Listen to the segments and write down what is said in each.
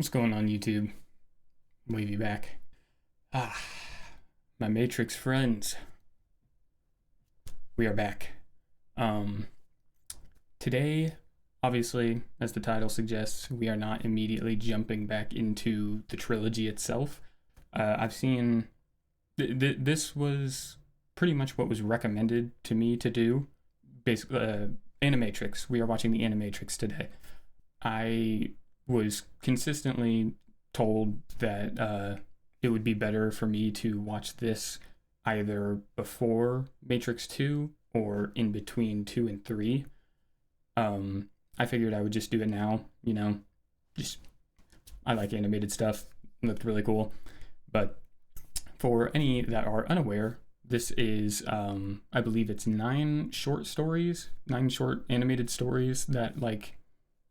What's going on, YouTube? Wavy back. Ah, my Matrix friends. We are back. Um, Today, obviously, as the title suggests, we are not immediately jumping back into the trilogy itself. I've seen... this was pretty much what was recommended to me to do. Basically, Animatrix. We are watching the Animatrix today. I was consistently told that it would be better for me to watch this either before Matrix 2 or in between 2 and 3. I figured I would just do it now, just I like animated stuff. It looked really cool. But for any that are unaware, this is, I believe it's 9 short animated stories that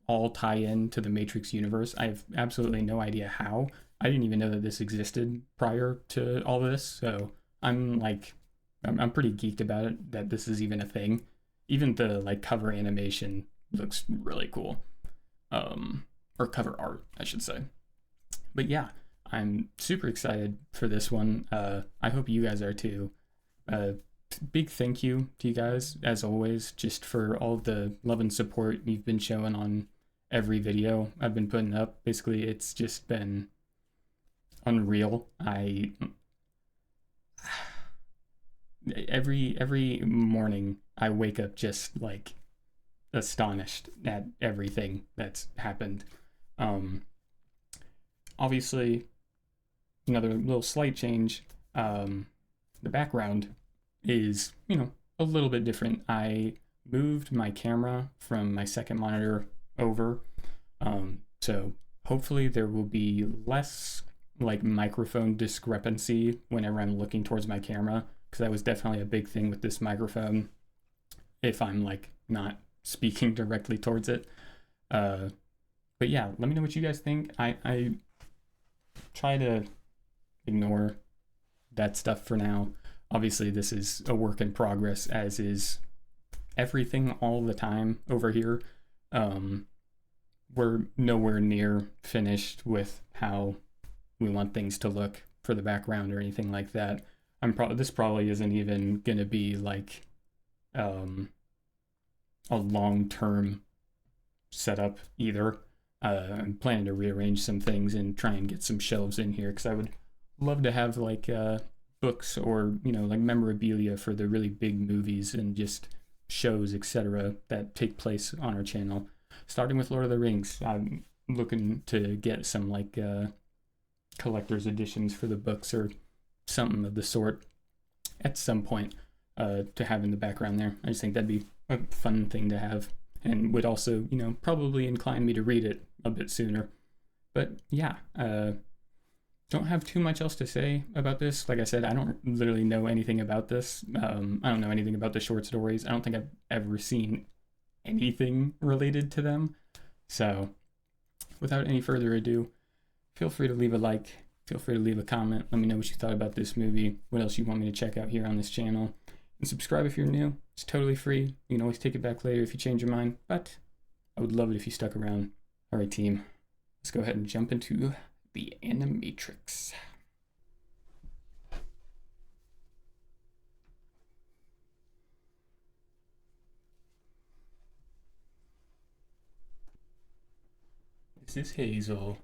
all tie in to the Matrix universe. I have absolutely no idea how. I didn't even know that this existed prior to all this, so I'm pretty geeked about it that this is even a thing. Even the cover animation looks really cool. Or cover art, I should say. But yeah, I'm super excited for this one. I hope you guys are too. Big thank you to you guys, as always, just for all the love and support you've been showing on every video I've been putting up. Basically, it's just been unreal. Every morning I wake up just astonished at everything that's happened. Obviously, another little slight change. The background is, a little bit different. I moved my camera from my second monitor over. So hopefully there will be less microphone discrepancy whenever I'm looking towards my camera, because that was definitely a big thing with this microphone if I'm not speaking directly towards it. But yeah, let me know what you guys think. I try to ignore that stuff for now. Obviously, this is a work in progress, as is everything all the time over here. We're nowhere near finished with how we want things to look for the background or anything like that. This probably isn't even gonna be a long-term setup either. I'm planning to rearrange some things and try and get some shelves in here, because I would love to have books or memorabilia for the really big movies and just shows, etc., that take place on our channel. Starting with Lord of the Rings, I'm looking to get some collector's editions for the books or something of the sort at some point to have in the background there. I just think that'd be a fun thing to have, and would also, probably incline me to read it a bit sooner. But yeah, don't have too much else to say about this. Like I said, I don't literally know anything about this. I don't know anything about the short stories. I don't think I've ever seen anything related to them. So without any further ado, feel free to leave a like, feel free to leave a comment. Let me know what you thought about this movie, what else you want me to check out here on this channel. And subscribe if you're new. It's totally free. You can always take it back later if you change your mind, but I would love it if you stuck around. All right, team, let's go ahead and jump into the Animatrix. This is Hazel.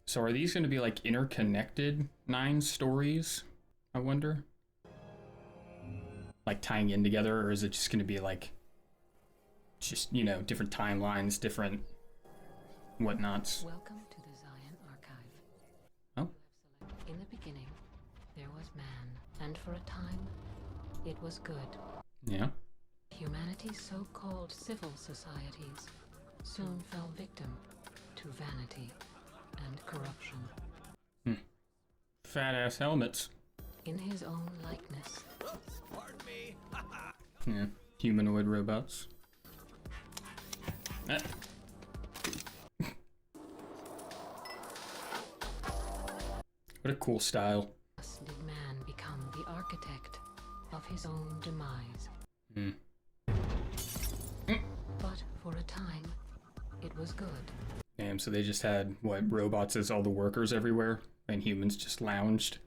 So are these going to be interconnected 9 stories, I wonder? Tying in together, or is it just going to be just, different timelines, different whatnots? Welcome to the Zion Archive. Oh. In the beginning, there was man, and for a time, it was good. Yeah. Humanity's so-called civil societies soon fell victim to vanity and corruption. Fat ass helmets. In his own likeness. Oops, pardon me. Yeah, humanoid robots. Ah. What a cool style. Thus did man become the architect of his own demise. But for a time, it was good. Damn, so they just had, what, robots as all the workers everywhere, and humans just lounged?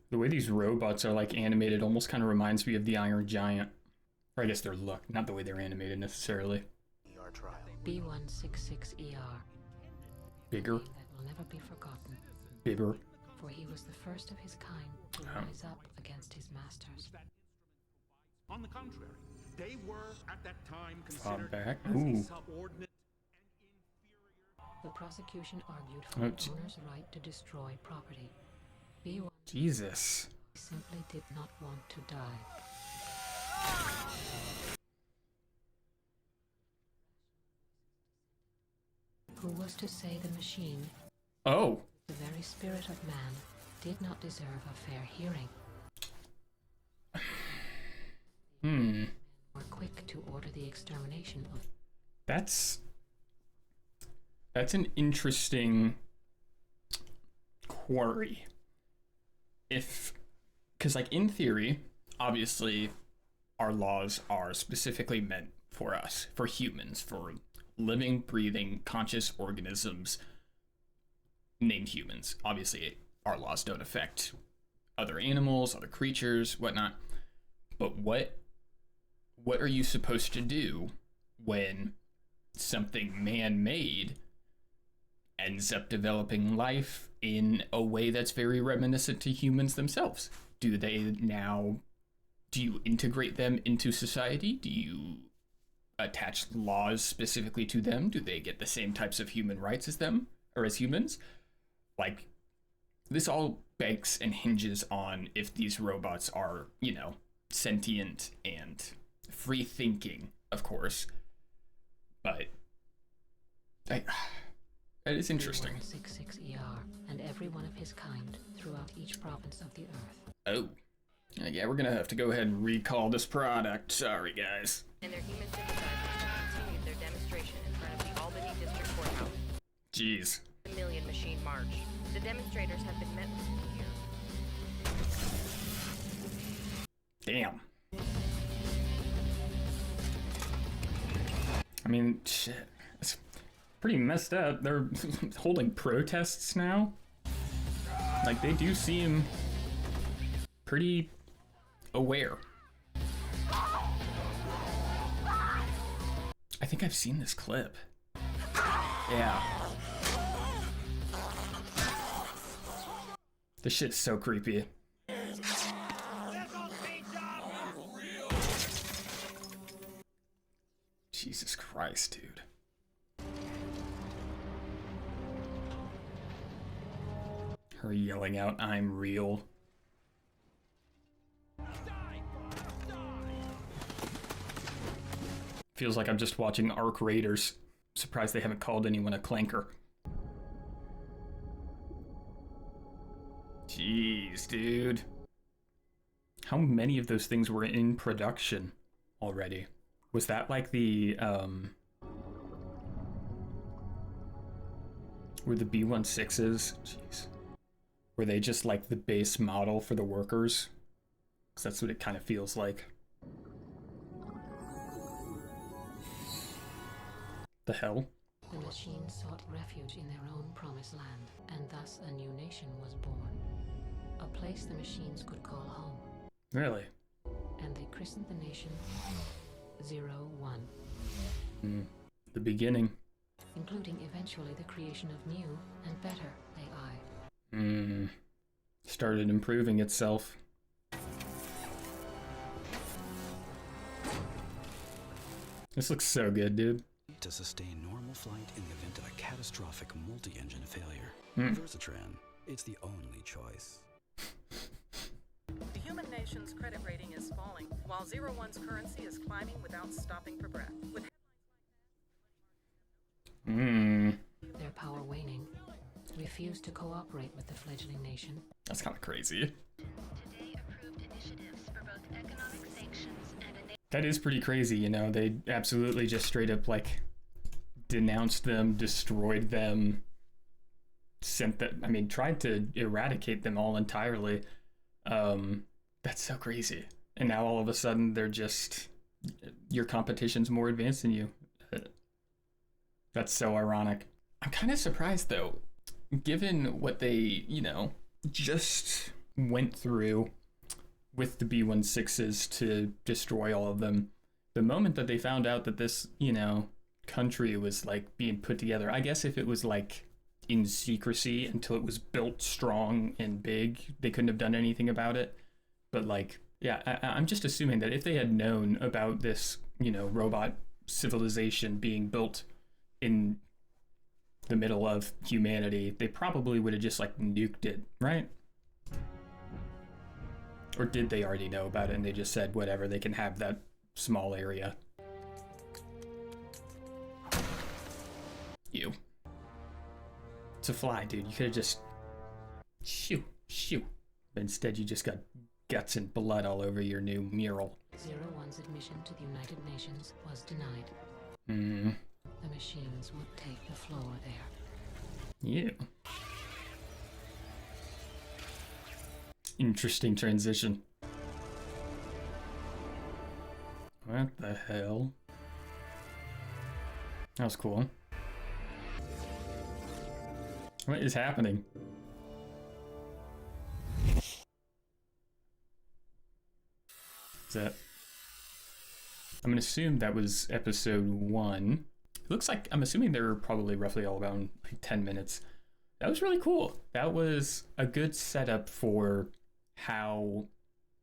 The way these robots are, like, animated almost kind of reminds me of the Iron Giant. Or I guess their look, not the way they're animated necessarily. B166ER. Bigger? That will never be forgotten. Bigger? For he was the first of his kind to rise up against his masters. On the contrary, they were at that time Fought considered back. as Ooh. a subordinate and inferior. The prosecution argued for the owner's right to destroy property. B1 Jesus. simply did not want to die. Who was to say the machine, Oh. the very spirit of man, did not deserve a fair hearing? Were quick to order the extermination of. That's an interesting query. Because like in theory, obviously our laws are specifically meant for us, for humans, for living, breathing, conscious organisms named humans. Obviously our laws don't affect other animals, other creatures, whatnot. But what are you supposed to do when something man-made ends up developing life in a way that's very reminiscent to humans themselves? Do you integrate them into society? Do you attach laws specifically to them? Do they get the same types of human rights as them, or as humans? Like, this all banks and hinges on if these robots are, sentient and free thinking, of course. But it is interesting. 166ER and every one of his kind throughout each province of the earth. Oh. Yeah, we're gonna have to go ahead and recall this product. Sorry, guys. And their human synthesizers continued their demonstration in front of the Albany District Courthouse. Jeez. The Million Machine March. The demonstrators have been met with here. Damn. I mean, shit. It's pretty messed up. They're holding protests now. Like, they do seem pretty aware. I think I've seen this clip. Yeah. This shit's so creepy. Jesus Christ, dude. Her yelling out, "I'm real." Feels like I'm just watching Arc Raiders. Surprised they haven't called anyone a clanker. Jeez, dude. How many of those things were in production already? Was that like the, were the B16s? Jeez. Were they just like the base model for the workers? Because that's what it kind of feels like. The hell? The machines sought refuge in their own promised land, and thus a new nation was born. A place the machines could call home. Really? And they christened the nation 01. The beginning. Including eventually the creation of new and better AI. Started improving itself. This looks so good, dude. To sustain normal flight in the event of a catastrophic multi-engine failure. Versatran, it's the only choice. The human nation's credit rating is falling, while 01's currency is climbing without stopping for breath. With Their power waning, refused to cooperate with the fledgling nation. That's kind of crazy. That is pretty crazy, you know. They absolutely just straight up like denounced them, destroyed them, sent them, I mean, tried to eradicate them all entirely. That's so crazy. And now all of a sudden they're just, your competition's more advanced than you. That's so ironic. I'm kind of surprised though, given what they, you know, just went through with the B-16s to destroy all of them. The moment that they found out that this, you know, country was like being put together, I guess if it was like in secrecy until it was built strong and big, they couldn't have done anything about it. But like, yeah, I'm just assuming that if they had known about this, you know, robot civilization being built in the middle of humanity, they probably would have just like nuked it, right? Or did they already know about it and they just said, whatever, they can have that small area? You. It's a fly, dude. You could have just... Shoo, shoo. But instead you just got guts and blood all over your new mural. 01's admission to the United Nations was denied. Hmm. The machines would take the floor there. Yeah. Interesting transition. What the hell? That was cool. What is happening? Is that... I'm gonna assume that was episode 1. It looks like, I'm assuming they were probably roughly all around like 10 minutes. That was really cool. That was a good setup for how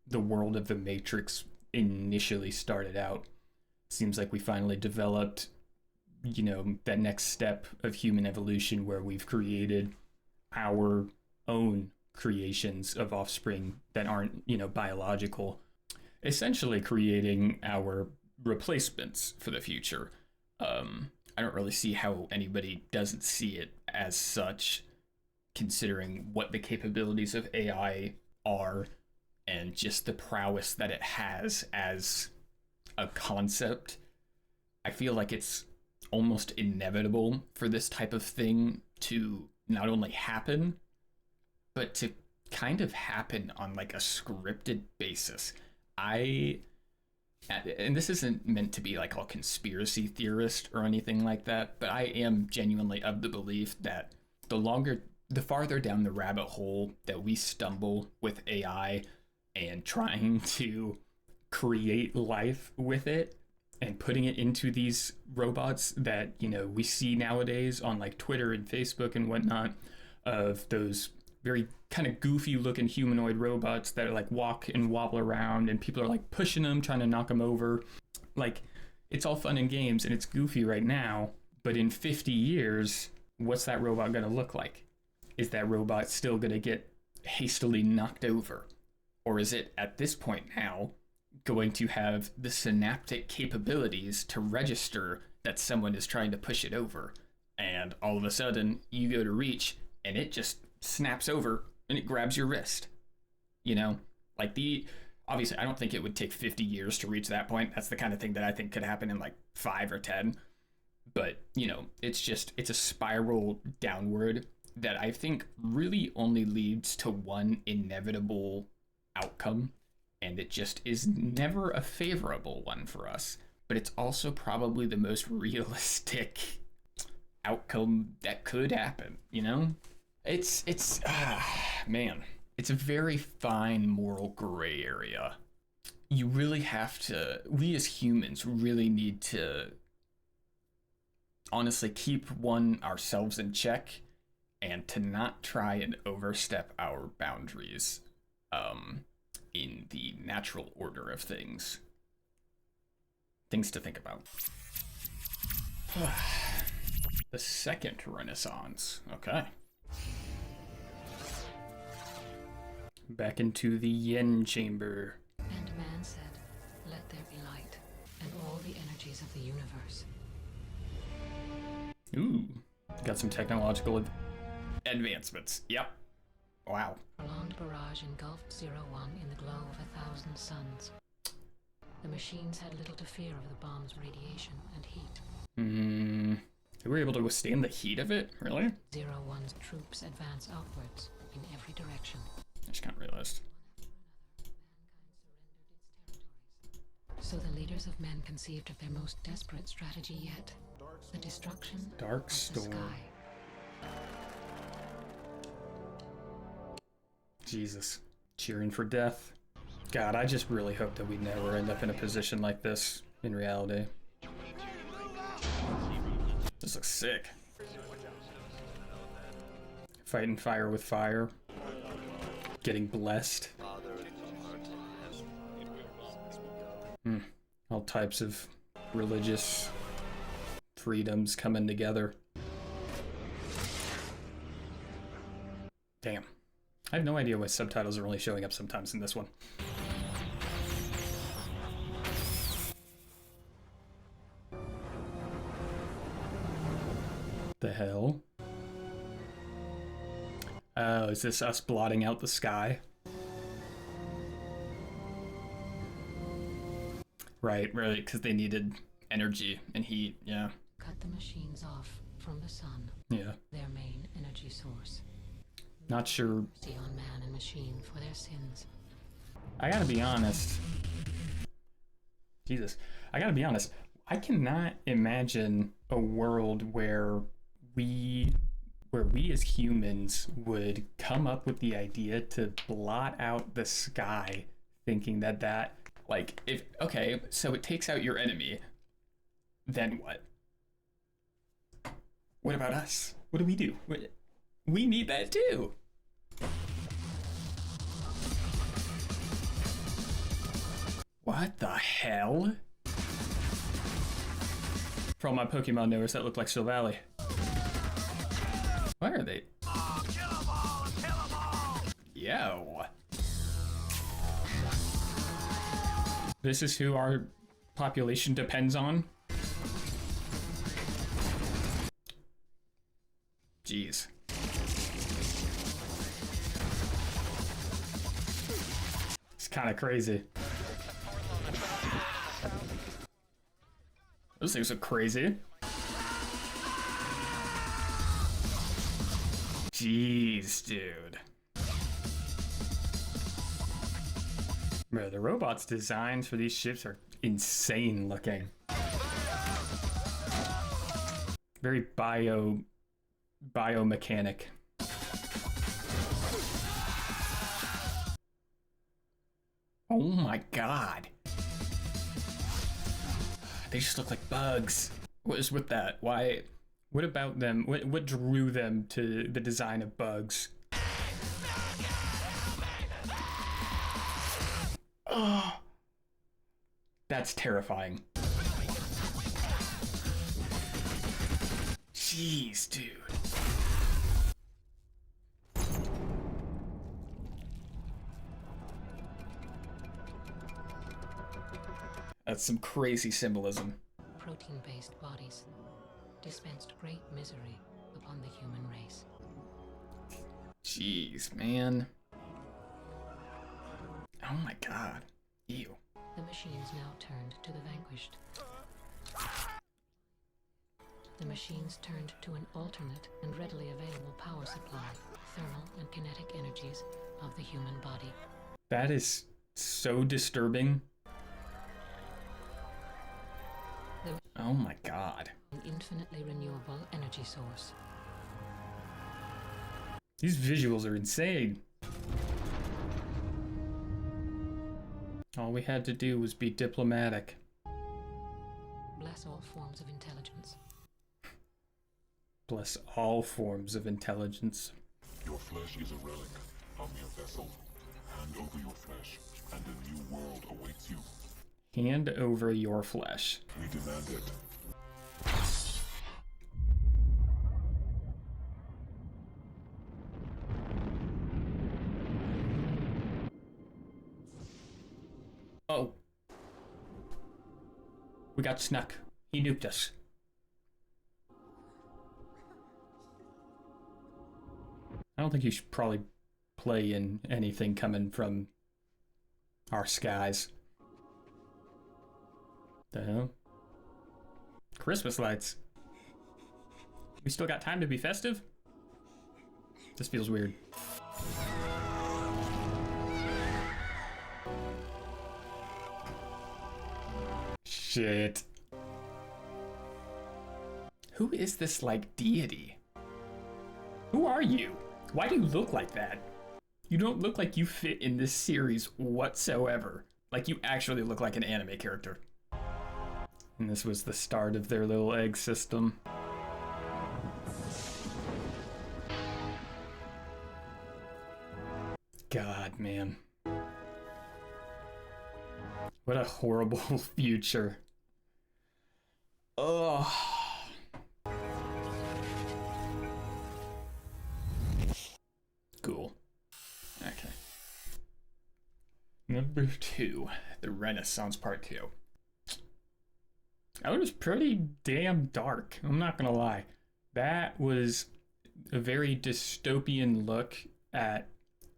the world of the Matrix initially started out. Seems like we finally developed, you know, that next step of human evolution where we've created our own creations of offspring that aren't, you know, biological. Essentially creating our replacements for the future. I don't really see how anybody doesn't see it as such, considering what the capabilities of AI are and just the prowess that it has as a concept. I feel like it's almost inevitable for this type of thing to not only happen, but to kind of happen on like a scripted basis. And this isn't meant to be like a conspiracy theorist or anything like that, but I am genuinely of the belief that the farther down the rabbit hole that we stumble with AI and trying to create life with it and putting it into these robots that, you know, we see nowadays on like Twitter and Facebook and whatnot, of those very kind of goofy looking humanoid robots that like walk and wobble around and people are like pushing them, trying to knock them over. Like, it's all fun and games and it's goofy right now, but in 50 years, what's that robot gonna look like? Is that robot still gonna get hastily knocked over? Or is it, at this point now, going to have the synaptic capabilities to register that someone is trying to push it over? And all of a sudden, you go to reach, and it just snaps over, and it grabs your wrist. You know? Like obviously, I don't think it would take 50 years to reach that point. That's the kind of thing that I think could happen in like 5 or 10. But, you know, it's a spiral downward that I think really only leads to one inevitable outcome, and it just is never a favorable one for us. But it's also probably the most realistic outcome that could happen, you know? Man, it's a very fine moral gray area. You really have to, we as humans really need to honestly keep ourselves in check and to not try and overstep our boundaries in the natural order of things. Things to think about. The second Renaissance. Okay. Back into the Yen chamber. And man said, "Let there be light," and all the energies of the universe. Ooh, got some technological advancements. Yep. Wow. Prolonged barrage engulfed 01 in the glow of 1,000 suns. The machines had little to fear of the bomb's radiation and heat. They were able to withstand the heat of it? Really? Zero One's troops advance outwards in every direction. I just kind of realized. So the leaders of men conceived of their most desperate strategy yet. The destruction Dark of the storm. sky. Jesus. Cheering for death. God, I just really hope that we never end up in a position like this in reality. This looks sick. Fighting fire with fire. Getting blessed. All types of religious freedoms coming together. Damn. I have no idea why subtitles are only showing up sometimes in this one. The hell? Oh, is this us blotting out the sky? Right, because they needed energy and heat, yeah. Cut the machines off from the sun, Yeah. their main energy source. Not sure. See on man and machine for their sins. I gotta be honest. Jesus. I gotta be honest. I cannot imagine a world where we as humans would come up with the idea to blot out the sky, thinking that like, if, okay, so it takes out your enemy, then what? What about us? What do we do? We need that too. What the hell? For all my Pokemon knowers, that look like Still Valley. Where are they? Oh, kill 'em all! Kill 'em all! Yo. This is who our population depends on? Jeez. It's kind of crazy. Those things are crazy. Jeez, dude. Bro, the robots' designs for these ships are insane looking. Very biomechanic. Oh my god. They just look like bugs. What is with that? Why? What about them? What drew them to the design of bugs? Oh, that's terrifying. Jeez, dude. That's some crazy symbolism. Protein-based bodies dispensed great misery upon the human race. Jeez, man. Oh my god. Ew. The machines now turned to the vanquished. The machines turned to an alternate and readily available power supply, thermal and kinetic energies of the human body. That is so disturbing. Oh my god. An infinitely renewable energy source. These visuals are insane. All we had to do was be diplomatic. Bless all forms of intelligence. Bless all forms of intelligence. Your flesh is a relic. A mere vessel. Hand over your flesh, and a new world awaits you. Hand over your flesh. We demand it. Oh. We got snuck. He nuked us. I don't think you should probably play in anything coming from our skies. The hell? Christmas lights. We still got time to be festive? This feels weird. Shit. Who is this, like, deity? Who are you? Why do you look like that? You don't look like you fit in this series whatsoever. Like, you actually look like an anime character. And this was the start of their little egg system. God, man. What a horrible future. Ugh. Cool. Okay. Number 2, the Renaissance Part 2. That was pretty damn dark, I'm not gonna lie. That was a very dystopian look at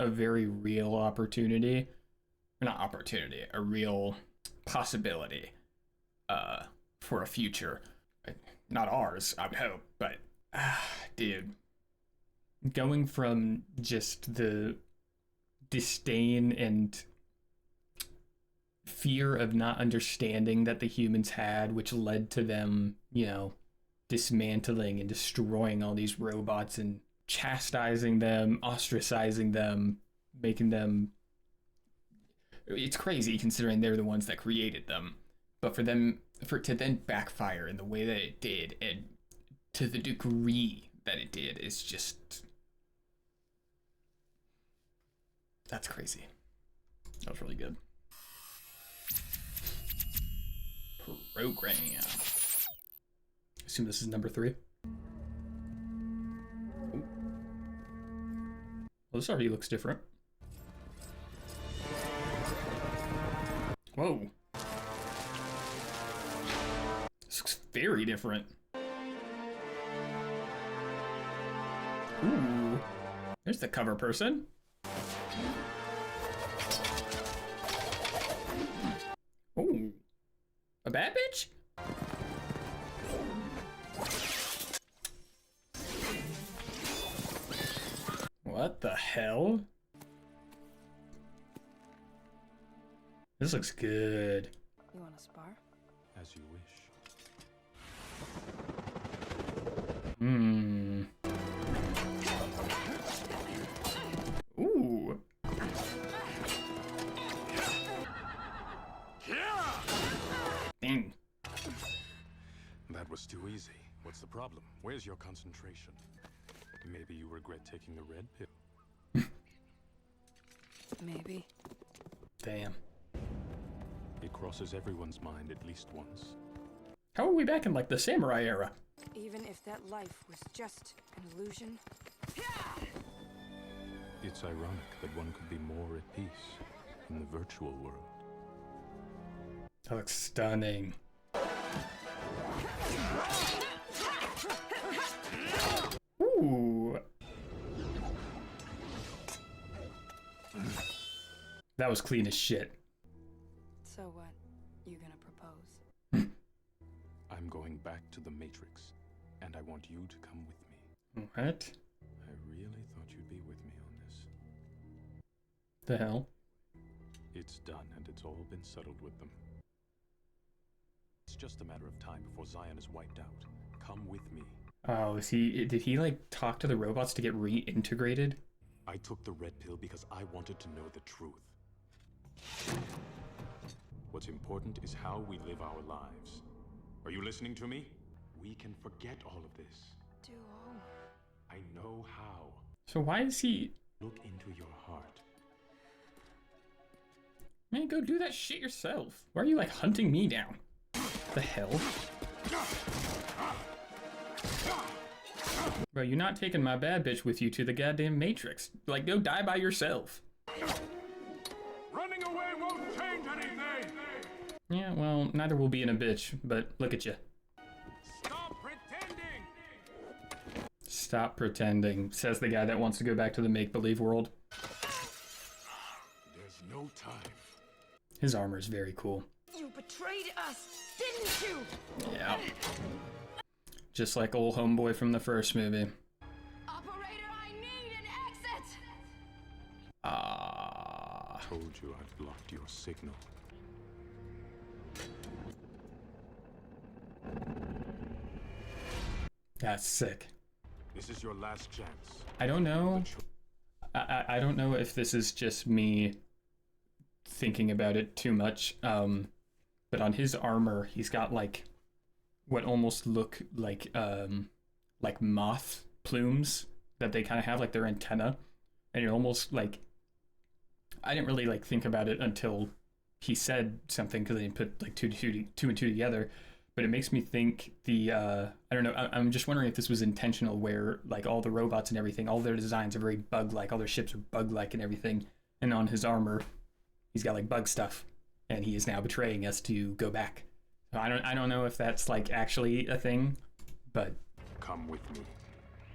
a very real opportunity. Not opportunity, a real possibility for a future. Not ours, I would hope, but dude. Going from just the disdain and fear of not understanding that the humans had, which led to them, you know, dismantling and destroying all these robots and chastising them, ostracizing them, making them... It's crazy considering they're the ones that created them. But for it to then backfire in the way that it did, and to the degree that it did, is just... That's crazy. That was really good. Program. Assume this is number 3. Ooh. Well, this already looks different. Whoa. This looks very different. Ooh. There's the cover person. Ooh. A bad bitch? What the hell? This looks good. You want to spar? As you wish. Ooh. Dang. That was too easy. What's the problem? Where's your concentration? Maybe you regret taking the red pill. Maybe. Damn. It crosses everyone's mind at least once. How are we back in, like, the samurai era? Even if that life was just an illusion. It's ironic that one could be more at peace in the virtual world. That looks stunning. Ooh. That was clean as shit. So what? You gonna propose? I'm going back to the Matrix, and I want you to come with me. What? I really thought you'd be with me on this. The hell? It's done, and it's all been settled with them. It's just a matter of time before Zion is wiped out. Come with me. Oh, did he like talk to the robots to get reintegrated? I took the red pill because I wanted to know the truth. What's important is how we live our lives. Are you listening to me? We can forget all of this. Duo. I know how. So why is he... Look into your heart. Man, go do that shit yourself. Why are you like hunting me down? The hell? Bro, you're not taking my bad bitch with you to the goddamn Matrix. Like, go die by yourself. Running away won't change anything! Yeah, well, neither will being a bitch, but look at you. Stop pretending! Stop pretending, says the guy that wants to go back to the make-believe world. There's no time. His armor is very cool. You betrayed betrayed us, didn't you? Yeah. Just like old homeboy from the first movie. Operator, I need an exit! Told you I'd blocked your signal. That's sick. This is your last chance. I don't know. I don't know if this is just me thinking about it too much. But on his armor, he's got like what almost look like moth plumes that they kind of have like their antenna, and you're almost like, I didn't really like think about it until he said something because I didn't put like two and two together. But it makes me think I don't know, I'm just wondering if this was intentional, where like all the robots and everything, all their designs are very bug-like, all their ships are bug-like and everything, and on his armor, he's got like bug stuff, and he is now betraying us to go back. So I don't know if that's like actually a thing, but Come with me.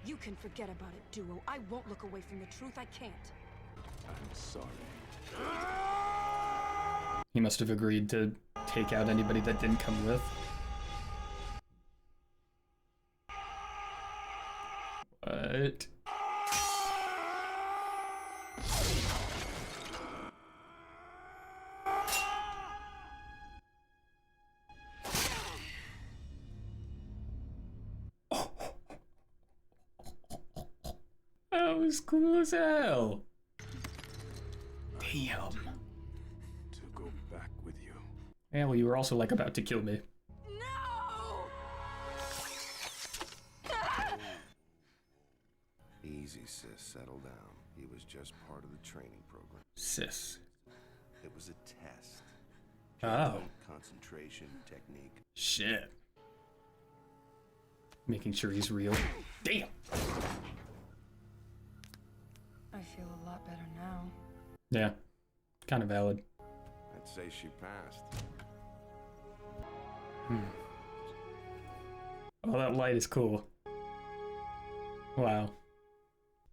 You can forget about it, Duo. I won't look away from the truth. I can't. I'm sorry. he must have agreed to take out anybody that didn't come with. What? That was cool as hell. Damn. To go back with you. Yeah, well, you were also like about to kill me. No! Easy, sis. Settle down. He was just part of the training program. Sis. It was a test. Oh. Concentration, technique. Shit. Making sure he's real. Damn. I feel a lot better now. Yeah. Kind of valid. I'd say she passed. Oh, that light is cool. Wow.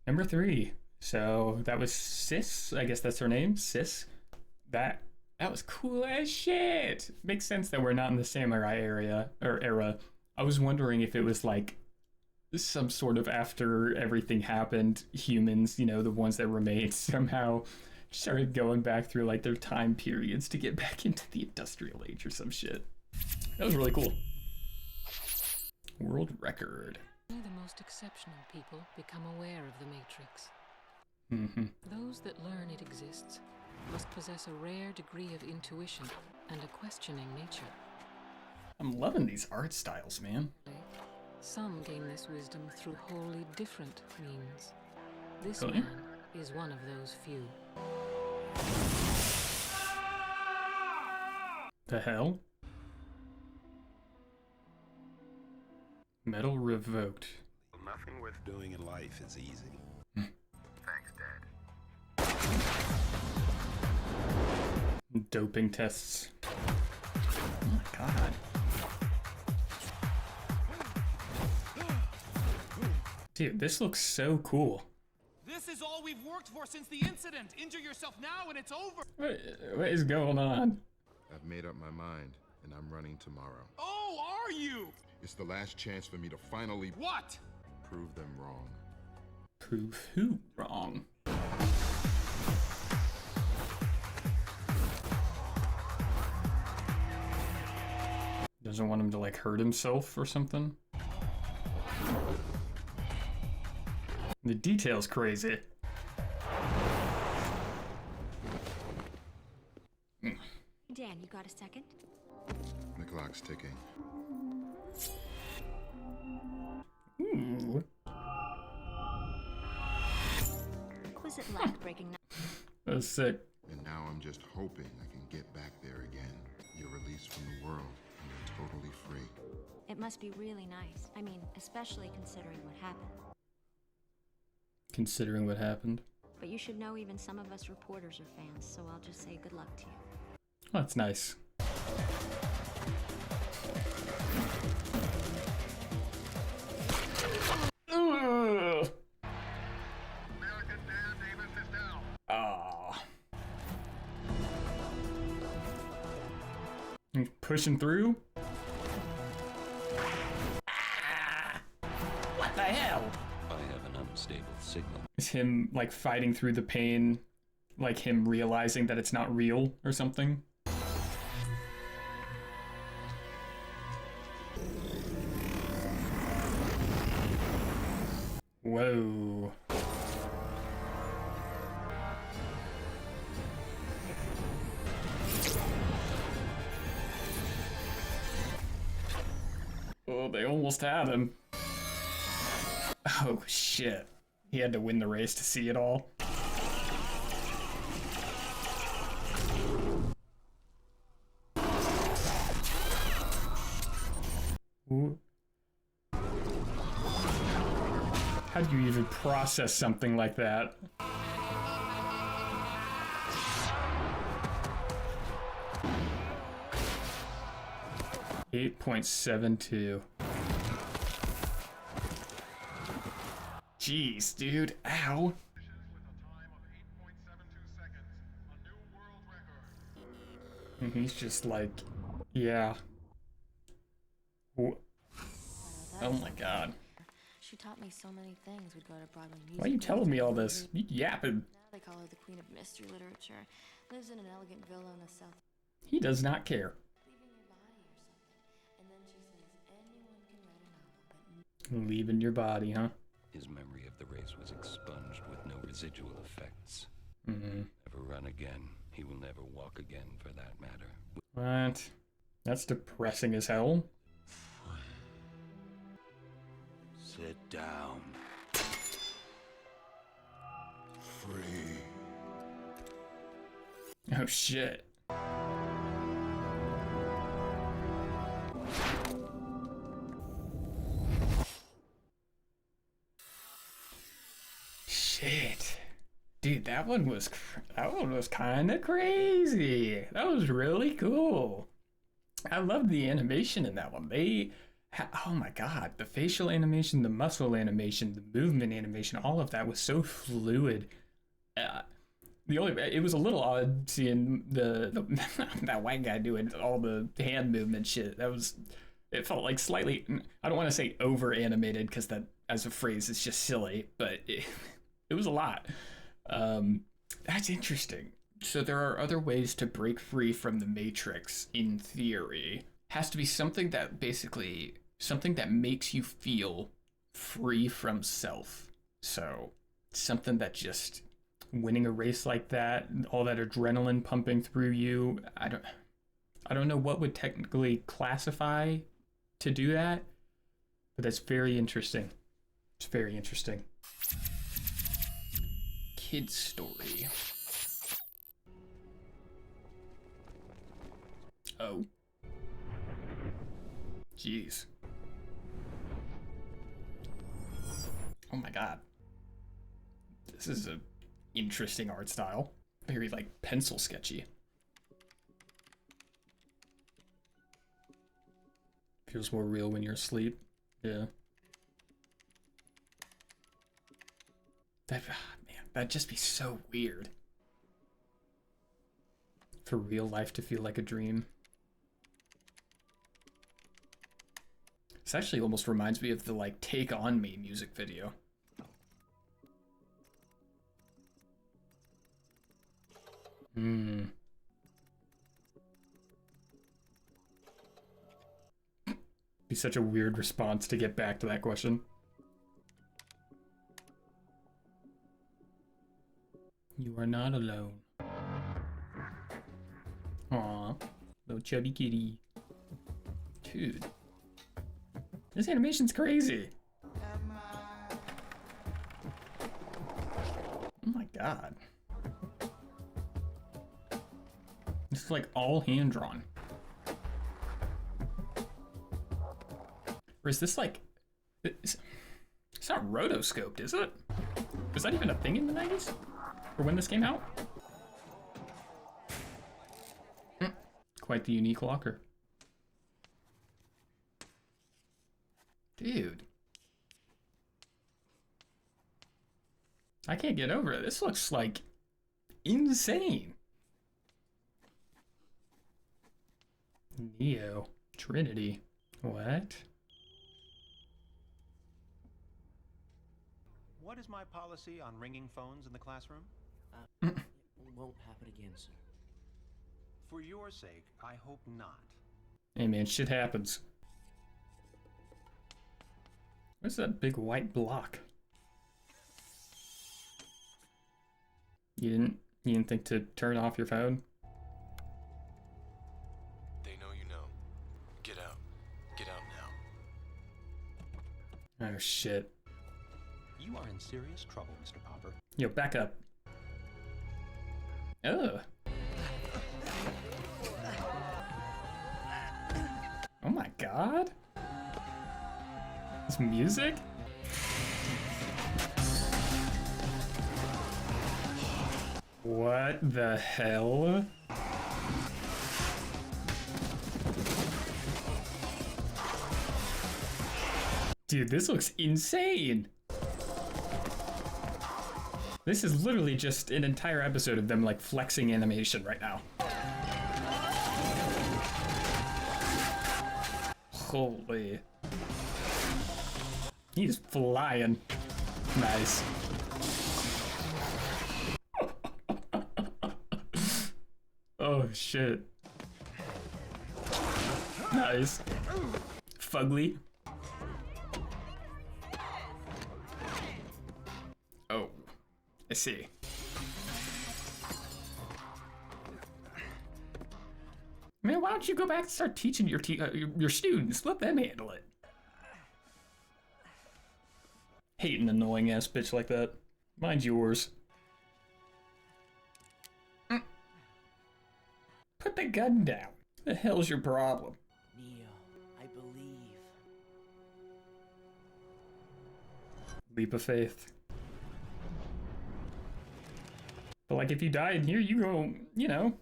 Number 3. So that was Sis. I guess that's her name, Sis. That was cool as shit. Makes sense that we're not in the samurai era. I was wondering if it was like some sort of after everything happened, humans, you know, the ones that remained somehow started going back through like their time periods to get back into the industrial age or some shit. That was really cool. World record. Only the most exceptional people become aware of the Matrix. Those that learn it exists must possess a rare degree of intuition and a questioning nature. I'm loving these art styles, man. Some gain this wisdom through wholly different means. This Really? man is one of those few. The hell? Metal revoked. Nothing worth doing in life is easy. Thanks, Dad. Doping tests. Oh my god. Dude, this looks so cool. This is all we've worked for since the incident. Injure yourself now and it's over. What is going on? I've made up my mind, and I'm running tomorrow. Oh, are you? It's the last chance for me to finally What? prove them wrong. Prove who wrong? Doesn't want him to like hurt himself or something? The detail's crazy. Dan, you got a second? The clock's ticking. Ooh. What was it like breaking that? That was sick. And now I'm just hoping I can get back there again. You're released from the world, and you're totally free. It must be really nice. I mean, especially considering what happened. Considering what happened. But you should know even some of us reporters are fans, so I'll just say good luck to you. Oh, that's nice. Ugh. pushing through. Ah! What the hell? I have an unstable signal. Is him like fighting through the pain, like him realizing that it's not real or something? Whoa. Oh, they almost had him. Oh, shit. He had to win the race to see it all. Ooh. How do you even process something like that? $8.72. Jeez, dude. Ow. And he's just like, yeah. Oh my god. She taught me so many things. We'd go to Broadway music. Why are you telling me all this? You yapping. Now they call her the queen of mystery literature. Lives in an elegant villa in the south. He does not care. Leaving your body, huh? His memory of the race was expunged with no residual effects. Mm-hmm. Never run again. He will never walk again, for that matter. What? That's depressing as hell. Sit down. Free. Oh shit. Shit. Dude, that one was kind of crazy. That was really cool. I love the animation in that one. Oh my god, the facial animation, the muscle animation, the movement animation, all of that was so fluid. It was a little odd seeing the that white guy doing all the hand movement shit. It felt like slightly, I don't want to say over animated because that as a phrase is just silly, but it was a lot. That's interesting. So there are other ways to break free from the Matrix in theory. Has to be something that makes you feel free from self. So something that just winning a race like that, all that adrenaline pumping through you. I don't know what would technically classify to do that, but that's very interesting. It's very interesting. Kid's story. Oh. Jeez. Oh my god. This is a interesting art style. Very like pencil sketchy. Feels more real when you're asleep. Yeah. That'd just be so weird. For real life to feel like a dream. This actually almost reminds me of the like Take On Me music video. Be such a weird response to get back to that question. You are not alone. Aw, little chubby kitty. Dude. This animation's crazy. Oh my god. This is like all hand drawn. Or is this like... It's not rotoscoped, is it? Was that even a thing in the 90s? Or when this came out? Quite the unique locker. Dude. I can't get over it. This looks like insane. Neo. Trinity. What? What is my policy on ringing phones in the classroom? It won't happen again, sir. For your sake, I hope not. Hey man, shit happens. What's that big white block? You didn't think to turn off your phone? They know you know. Get out. Get out now. Oh shit. You are in serious trouble, Mr. Popper. Yo, back up. Ugh. Oh my god. This music? What the hell? Dude, this looks insane. This is literally just an entire episode of them like flexing animation right now. Holy. He's flying. Nice. Oh shit. Nice. Fugly. Oh, I see. Man, why don't you go back and start teaching your students? Let them handle it. Hate an annoying ass bitch like that. Mine's yours. Put the gun down. The hell's your problem? Neo, I believe. Leap of faith. But like if you die in here, you go, you know.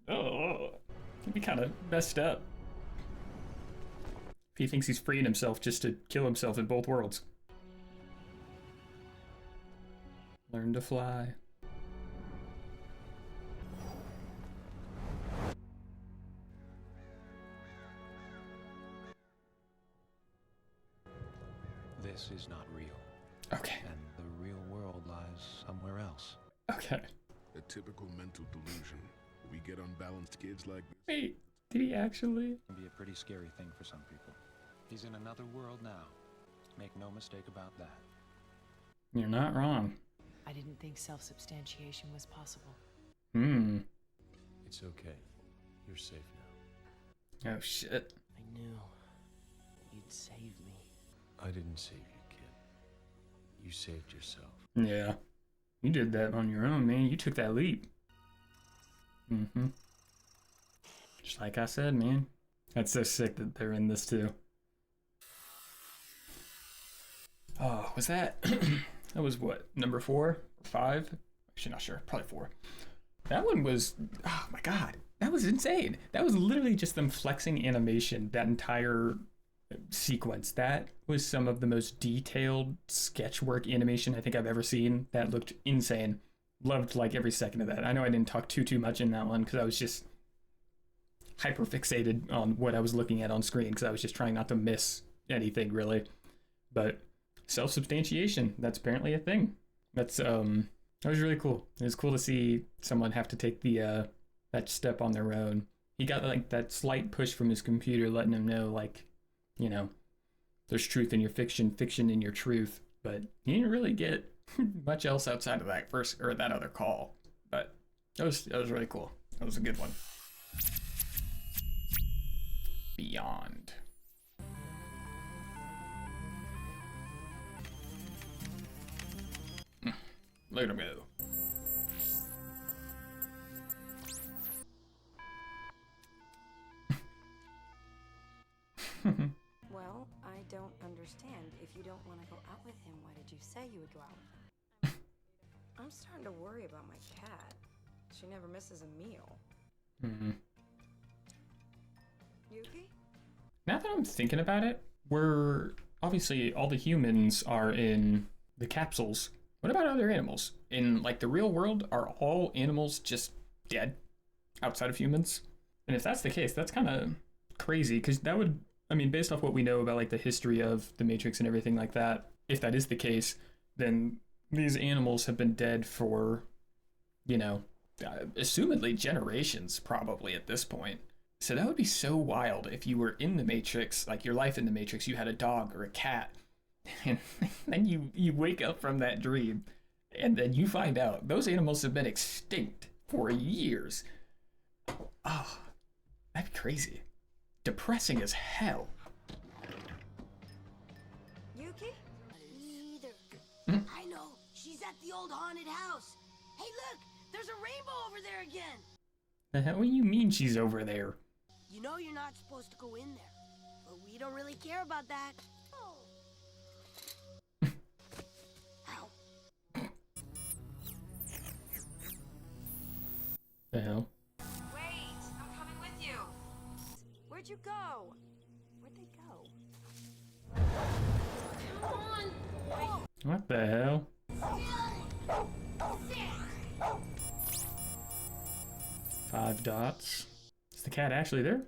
Oh, it'd be kind of messed up. If he thinks he's freeing himself just to kill himself in both worlds. Learn to fly. This is not real. Okay. And the real world lies somewhere else. Okay. A typical mental delusion. We get unbalanced kids like this. Wait, did he actually? It can be a pretty scary thing for some people. He's in another world now. Make no mistake about that. You're not wrong. I didn't think self-substantiation was possible. Hmm. It's okay. You're safe now. Oh shit. I knew you'd save me. I didn't save you, kid. You saved yourself. Yeah. You did that on your own, man. You took that leap. Mm-hmm. Just like I said, man. That's so sick that they're in this too. Oh, was that? That was what? Number 4 or 5? Actually, not sure. Probably 4. That one was, oh my god. That was insane. That was literally just them flexing animation, that entire sequence. That was some of the most detailed sketchwork animation I think I've ever seen. That looked insane. Loved like every second of that. I know I didn't talk too much in that one because I was just hyper fixated on what I was looking at on screen because I was just trying not to miss anything really. But self-substantiation, that's apparently a thing. That's that was really cool. It was cool to see someone have to take the that step on their own. He got like that slight push from his computer letting him know like, you know, there's truth in your fiction, fiction in your truth, but he didn't really get much else outside of that first or that other call. But that was really cool. That was a good one. Beyond. Look at him go. Well, I don't understand. If you don't want to go out with him, why did you say you would go out with him? I'm starting to worry about my cat. She never misses a meal. Mm-hmm. Yuki? Now that I'm thinking about it, we're obviously all the humans are in the capsules. What about other animals? In like the real world, are all animals just dead outside of humans? And if that's the case, that's kind of crazy, because that would, I mean, based off what we know about like the history of the Matrix and everything like that, if that is the case, then these animals have been dead for, you know, assumedly generations probably at this point. So that would be so wild if you were in the Matrix, like your life in the Matrix, you had a dog or a cat, and then you wake up from that dream, and then you find out those animals have been extinct for years. Oh, that'd be crazy. Depressing as hell. Yuki? Neither. I know. She's at the old haunted house. Hey, look! There's a rainbow over there again! The hell do you mean she's over there? You know you're not supposed to go in there, but we don't really care about that. Ow. The hell? Wait, I'm coming with you. Where'd you go? Where'd they go? Come on. What the hell? Five dots. Is the cat actually there?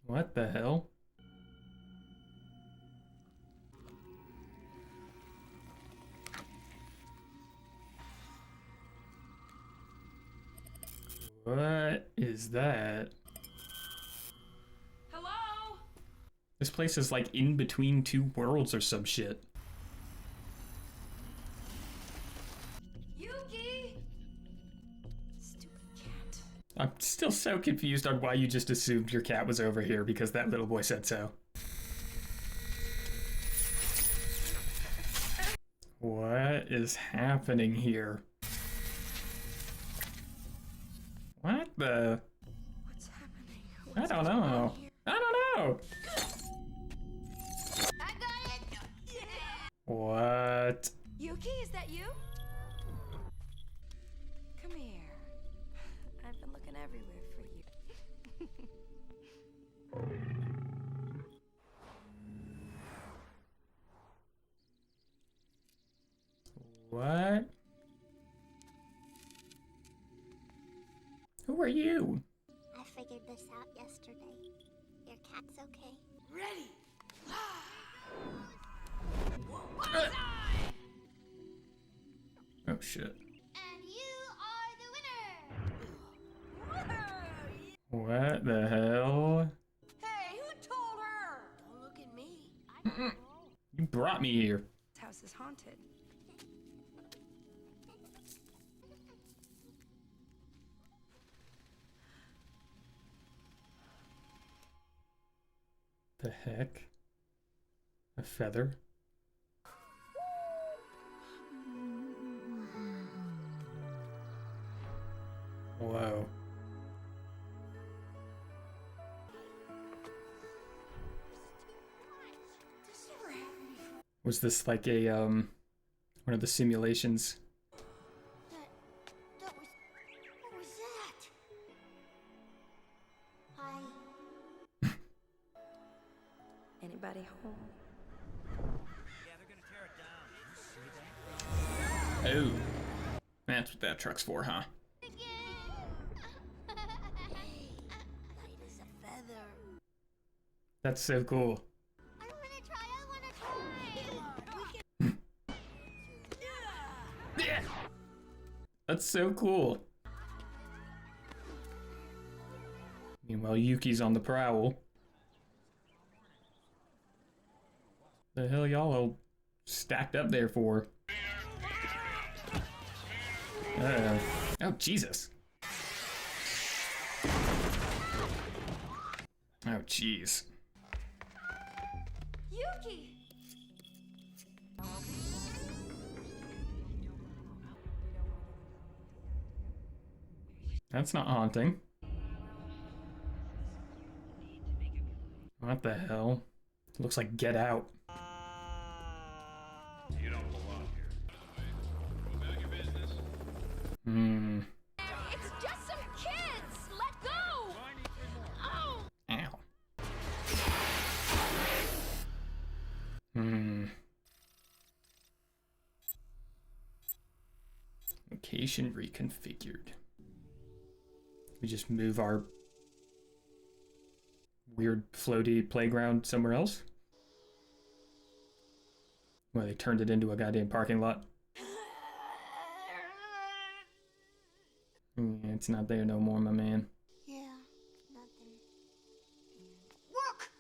What the hell? What is that? Hello? This place is like in between two worlds or some shit. Yuki! Stupid cat. I'm still so confused on why you just assumed your cat was over here because that little boy said so. What is happening here? What the? What's happening? I don't know. I don't know. I got it! Yeah. What? Yuki, is that you? Come here. I've been looking everywhere for you. What? Who are you? I figured this out yesterday. Your cat's okay. Ready! Oh shit. And you are the winner! What the hell? Hey, who told her? Don't look at me. You brought me here. This house is haunted. The heck? A feather? Whoa. Was this like a one of the simulations? What was that? Anybody home? Oh. That's what that truck's for, huh? Light as a feather. That's so cool. I wanna try. Yeah. That's so cool. Meanwhile, Yuki's on the prowl. The hell y'all all stacked up there for? Oh, Jesus. Oh, jeez. Yuki! That's not haunting. What the hell? Looks like Get Out. You don't belong here. Go about your business. It's just some kids! Let go! Oh! Ow. Location reconfigured. We just move our weird floaty playground somewhere else? Well, they turned it into a goddamn parking lot. It's not there no more, my man. Yeah, nothing. Look!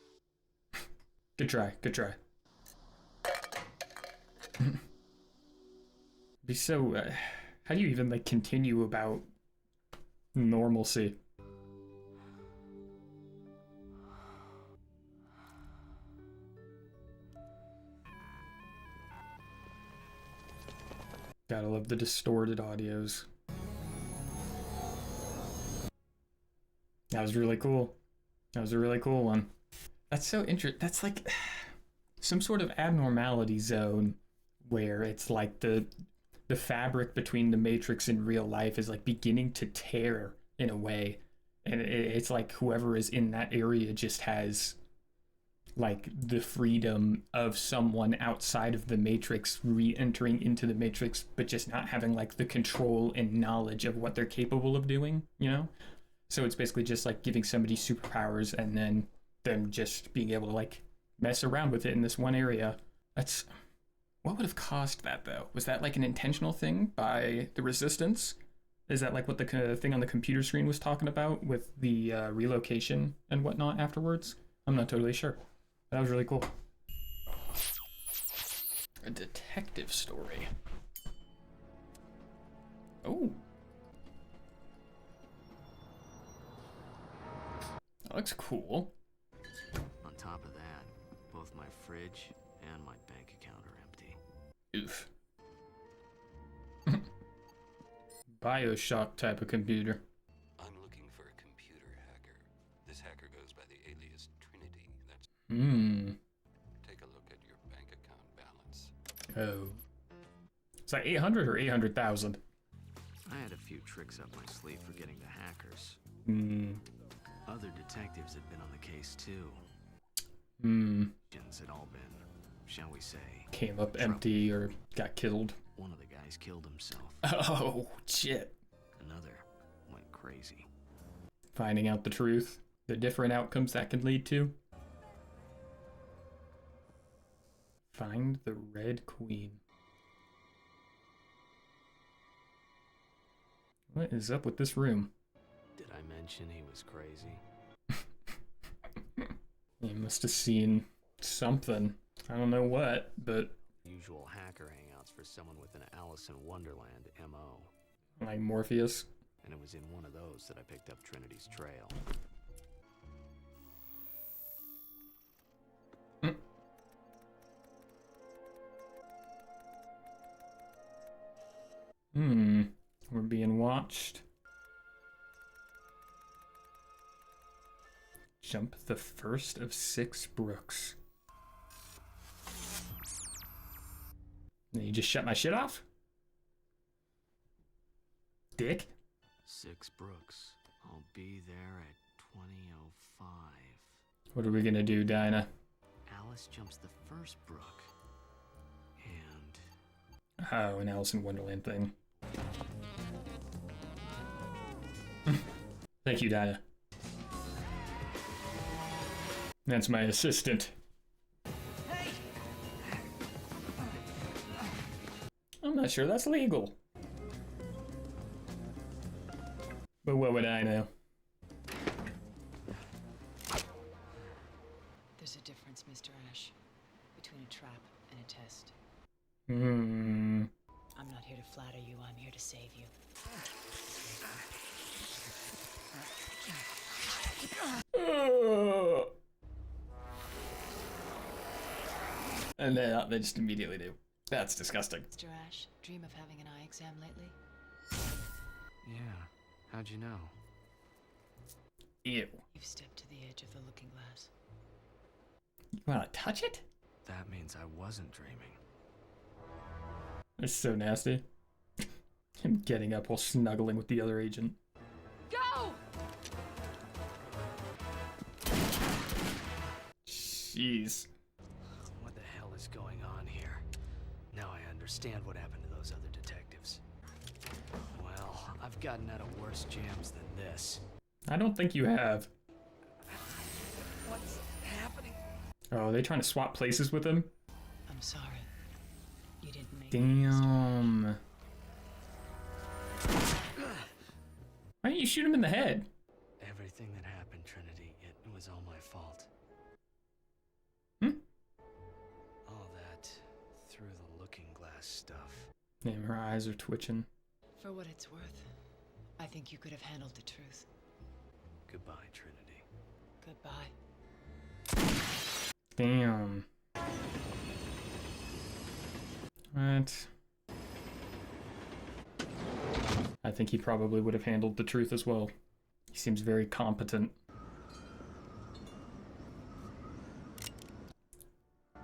Good try, good try. Be so, how do you even, like, continue about normalcy? Gotta love the distorted audios. That was really cool. That was a really cool one. That's so interesting. That's like some sort of abnormality zone where it's like the fabric between the Matrix and real life is like beginning to tear in a way. And it's like whoever is in that area just has like the freedom of someone outside of the Matrix re-entering into the Matrix, but just not having like the control and knowledge of what they're capable of doing, you know? So it's basically just like giving somebody superpowers and then them just being able to like mess around with it in this one area. That's... What would have caused that though? Was that like an intentional thing by the Resistance? Is that like what the thing on the computer screen was talking about with the relocation and whatnot afterwards? I'm not totally sure. That was really cool. A detective story. Oh. That looks cool. On top of that, both my fridge and my bank account are empty. Oof. BioShock type of computer. I'm looking for a computer hacker. This hacker goes by the alias Trinity. That's... Take a look at your bank account balance. Oh. It's like 800 or 800,000? I had a few tricks up my sleeve for getting the hackers. Other detectives had been on the case too. Had all been, shall we say, came up empty or got killed. One of the guys killed himself. Oh, shit. Another went crazy. Finding out the truth, the different outcomes that can lead to. Find the Red Queen. What is up with this room? Did I mention he was crazy? He must have seen something. I don't know what, but... Usual hacker hangouts for someone with an Alice in Wonderland MO. Like Morpheus. And it was in one of those that I picked up Trinity's trail. We're being watched. Jump the first of 6 brooks. You just shut my shit off? Dick? 6 brooks. I'll be there at 20:05. What are we gonna do, Dinah? Alice jumps the first brook. And... Oh, an Alice in Wonderland thing. Thank you, Dinah. That's my assistant. Hey! I'm not sure that's legal. But what would I know? There's a difference, Mr. Ash, between a trap and a test. I'm not here to flatter you, I'm here to save you. And then they just immediately do. That's disgusting. Mr. Ash, dream of having an eye exam lately? Yeah, how'd you know? Ew. You've stepped to the edge of the looking glass. You wanna touch it? That means I wasn't dreaming. It's so nasty. Him getting up while snuggling with the other agent. Go! Jeez. What the hell is going on here? Now I understand what happened to those other detectives. Well, I've gotten out of worse jams than this. I don't think you have. What's happening? Oh, are they trying to swap places with him? I'm sorry. You didn't make Damn. Why didn't you shoot him in the head? Everything that happened, Trinity, it was all my fault. All that through the looking glass stuff. Damn, her eyes are twitching. For what it's worth, I think you could have handled the truth. Goodbye, Trinity. Goodbye. Damn. What? I think he probably would have handled the truth as well. He seems very competent. A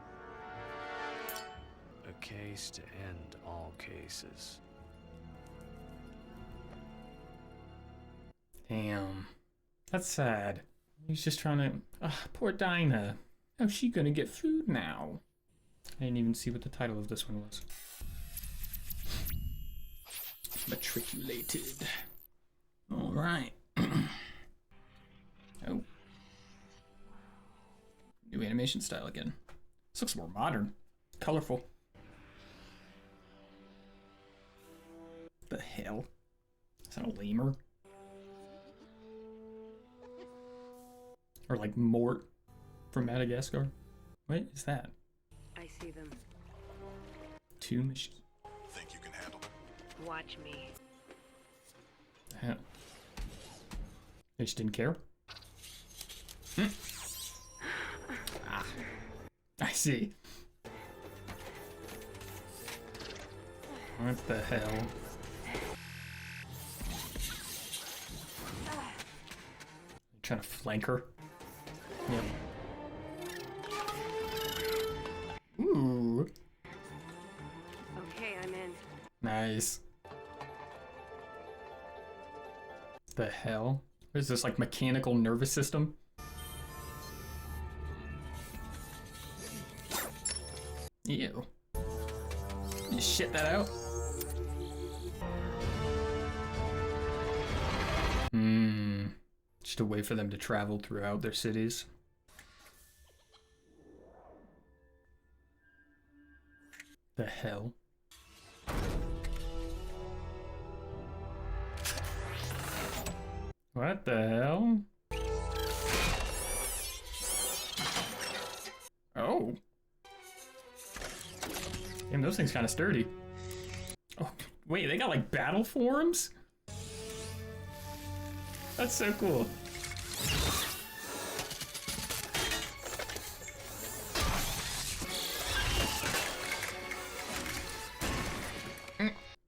case to end all cases. Damn. That's sad. He's just trying to... poor Dinah. How's she gonna get food now? I didn't even see what the title of this one was. Matriculated. Alright. Oh. New animation style again. This looks more modern. Colorful. The hell? Is that a lemur? Or like Mort from Madagascar? What is that? I see them. Two machines. Think you can handle it? Watch me. Hell. They just didn't care? Ah. I see. What the hell? Trying to flank her? Yep. Ooh. Okay, I'm in. Nice. The hell? What is this, like mechanical nervous system? Ew. You shit that out? Just a way for them to travel throughout their cities. The hell? What the hell? Oh. Damn, those things kind of sturdy. Oh, wait, they got like battle forms? That's so cool.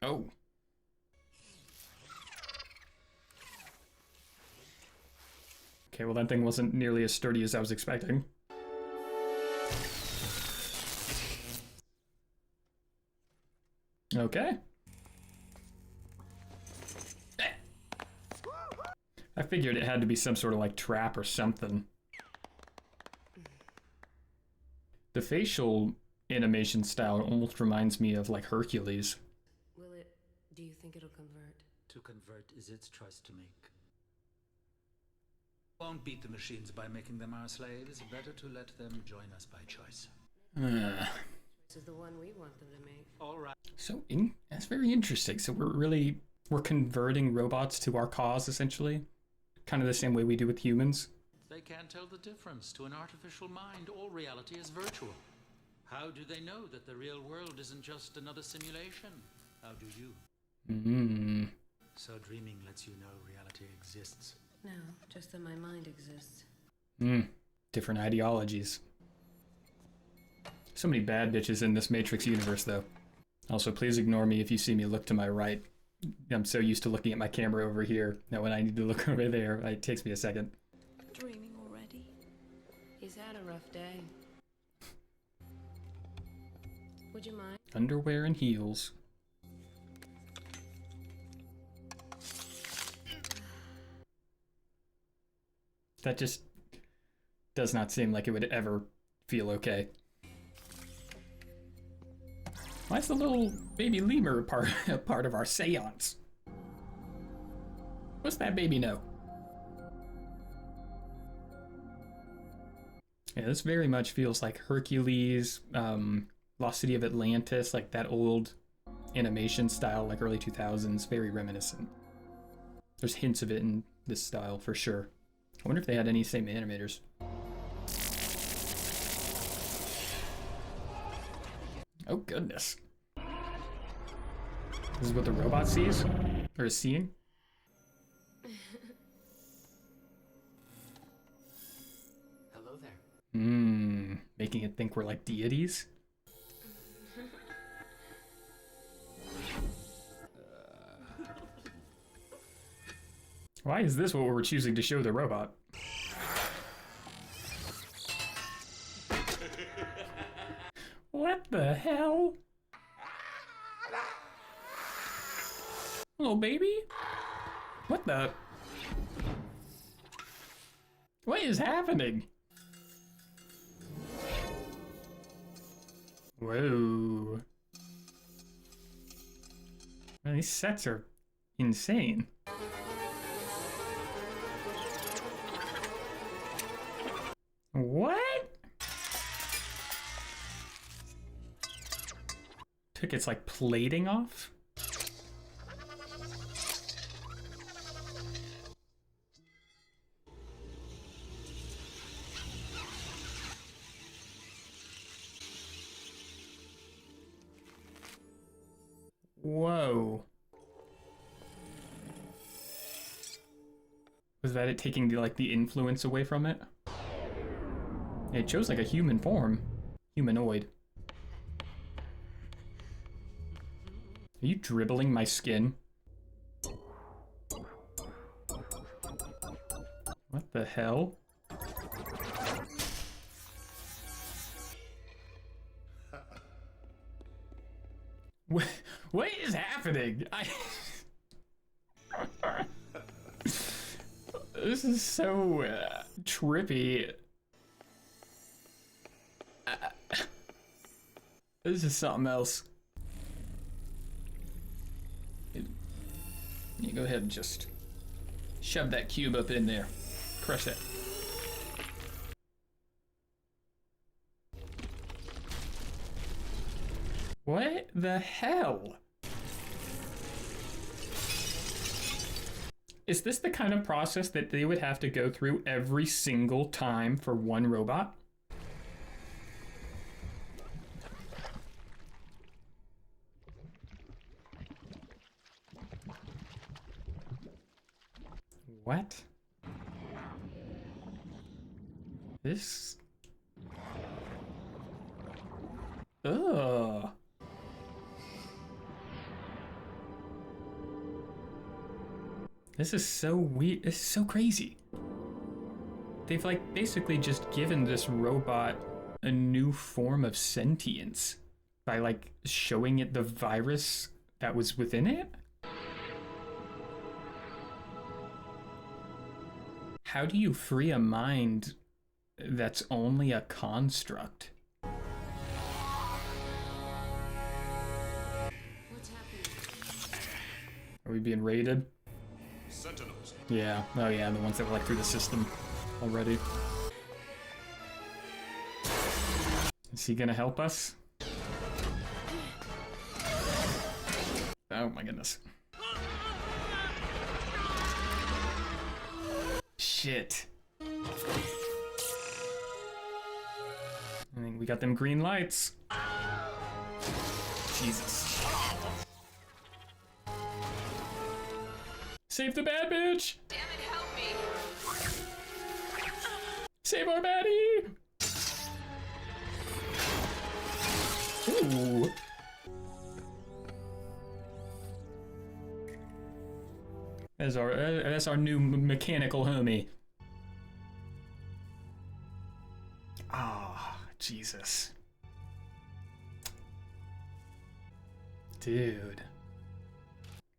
Oh. Okay, well that thing wasn't nearly as sturdy as I was expecting. Okay. I figured it had to be some sort of like trap or something. The facial animation style almost reminds me of like Hercules. Will it... do you think it'll convert? To convert is its choice to make. Won't beat the machines by making them our slaves. Better to let them join us by choice. This is the one we want them to make. All right. So that's very interesting. So we're converting robots to our cause, essentially. Kind of the same way we do with humans. They can't tell the difference. To an artificial mind, all reality is virtual. How do they know that the real world isn't just another simulation? How do you? So dreaming lets you know reality exists. No, just that my mind exists. Different ideologies. So many bad bitches in this Matrix universe, though. Also, please ignore me if you see me look to my right. I'm so used to looking at my camera over here that when I need to look over there, it takes me a second. Dreaming already? He's had a rough day. Would you mind? Underwear and heels. That just does not seem like it would ever feel okay. Why is the little baby lemur part of our seance? What's that baby know? Yeah, this very much feels like Hercules, Lost City of Atlantis, like that old animation style, like early 2000s, very reminiscent. There's hints of it in this style for sure. I wonder if they had any same animators. Oh goodness. This is what the robot sees? Or is seeing? Hello there. Making it think we're like deities? Why is this what we're choosing to show the robot? What the hell? Hello, baby? What the? What is happening? Whoa. Man, these sets are insane. What? Took its like plating off? Whoa. Was that it taking the influence away from it? It chose like a human form. Humanoid. Are you dribbling my skin? What the hell? What is happening? This is so trippy. This is something else. You go ahead and just shove that cube up in there. Crush it. What the hell? Is this the kind of process that they would have to go through every single time for one robot? What? This? Ugh. This is so weird. This is so crazy. They've like basically just given this robot a new form of sentience by like showing it the virus that was within it. How do you free a mind that's only a construct? What's happening? Are we being raided? Sentinels. Yeah. Oh yeah, the ones that were like through the system already. Is he gonna help us? Oh my goodness. Shit. I think we got them green lights. Jesus. Save the bad bitch! Damn it, help me! Save our baddie! Ooh. That's our new mechanical homie. Ah, Jesus. Dude.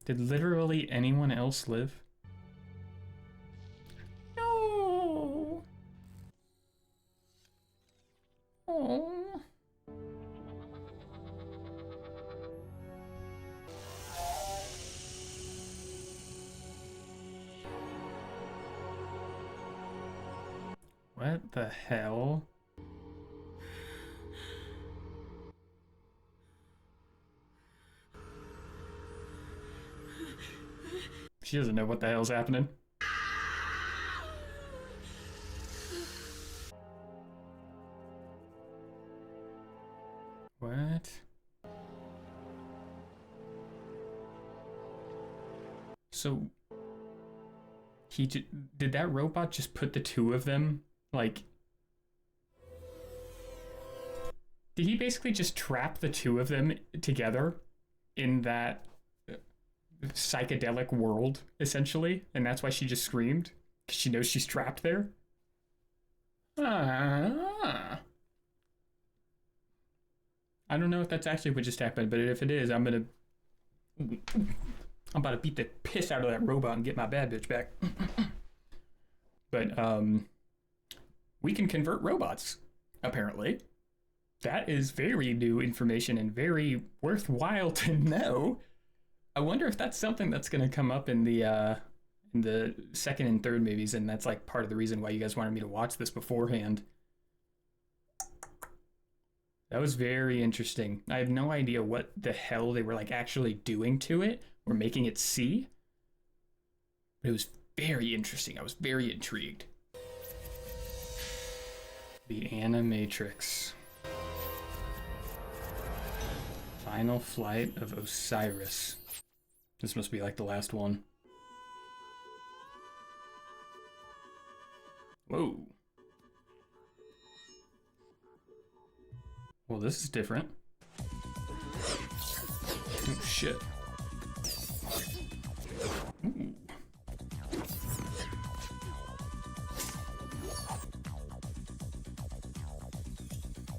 Did literally anyone else live? No. Oh. What the hell? She doesn't know what the hell's happening. What? So did that robot just put the two of them, like, did he basically just trap the two of them together in that psychedelic world, essentially? And that's why she just screamed? Because she knows she's trapped there? I don't know if that's actually what just happened, but if it is, I'm about to beat the piss out of that robot and get my bad bitch back. But, we can convert robots, apparently. That is very new information and very worthwhile to know. I wonder if that's something that's going to come up in the second and third movies, and that's like part of the reason why you guys wanted me to watch this beforehand. That was very interesting. I have no idea what the hell they were like actually doing to it or making it see. But it was very interesting. I was very intrigued. The Animatrix. Final flight of Osiris. This must be like the last one. Whoa. Well, this is different. Oh, shit.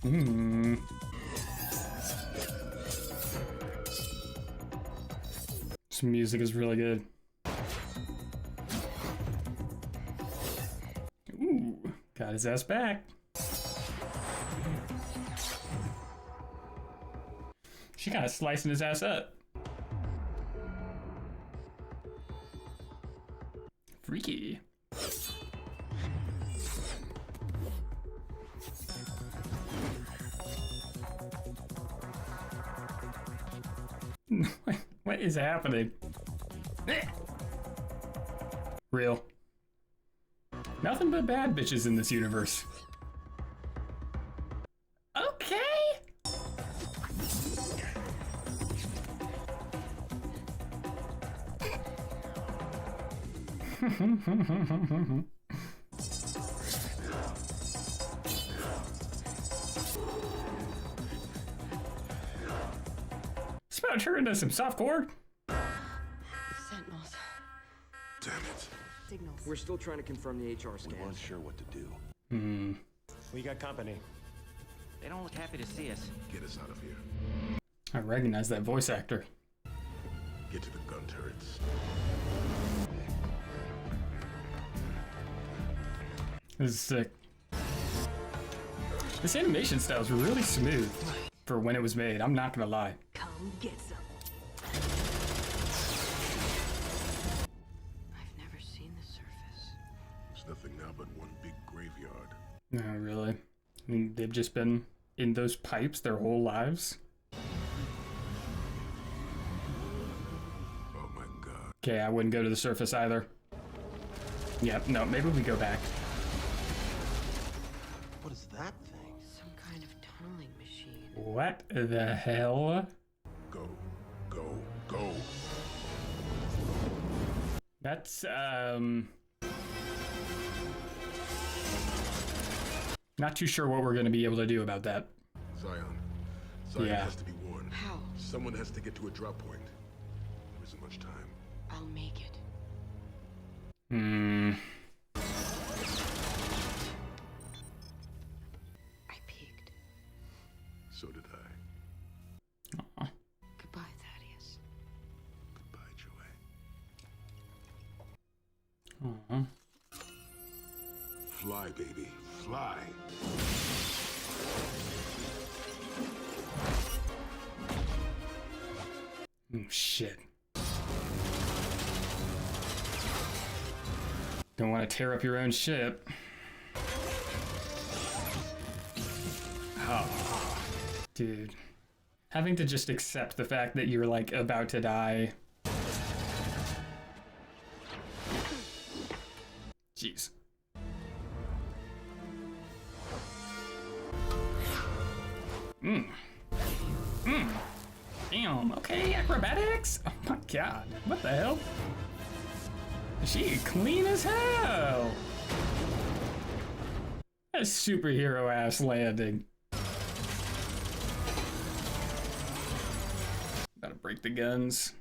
Ooh. This music is really good. Ooh, got his ass back. She kind of slicing his ass up. Freaky. What is happening? Real. Nothing but bad bitches in this universe. Okay. It's about to turn into some softcore. Sentinels. Damn it. Signals. We're still trying to confirm the HR scans. We weren't sure what to do. We got company. They don't look happy to see us. Get us out of here. I recognize that voice actor. Get to the gun turrets. This is sick. This animation style is really smooth for when it was made. I'm not gonna lie. Come get some. I've never seen the surface. It's nothing now but one big graveyard. No, really. I mean, they've just been in those pipes their whole lives. Oh my god. Okay, I wouldn't go to the surface either. Yep, no, maybe we go back. What is that thing? Some kind of tunneling machine. What the hell? Go, go, go. That's, not too sure what we're going to be able to do about that. Zion Yeah. has to be warned. How? Someone has to get to a drop point. There isn't much time. I'll make it. I peeked. So did I. Aw. Goodbye, Thaddeus. Goodbye, Joey. Aw. Fly, baby, fly. Oh, shit. Don't want to tear up your own ship. Dude. Having to just accept the fact that you're, like, about to die. Jeez. Damn, okay, acrobatics? Oh my god, what the hell? She clean as hell! A superhero ass landing. Gotta break the guns.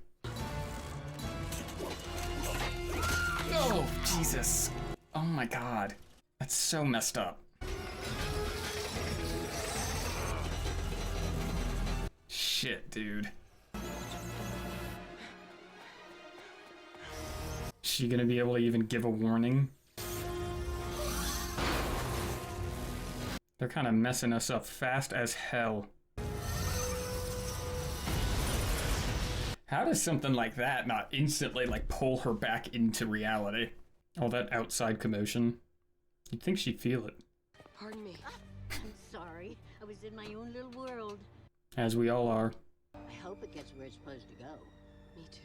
Oh, Jesus. Oh my god. That's so messed up. Shit, dude. She gonna be able to even give a warning? They're kind of messing us up fast as hell. How does something like that not instantly, like, pull her back into reality? All that outside commotion. You'd think she'd feel it. Pardon me. I'm sorry. I was in my own little world. As we all are. I hope it gets where it's supposed to go. Me too.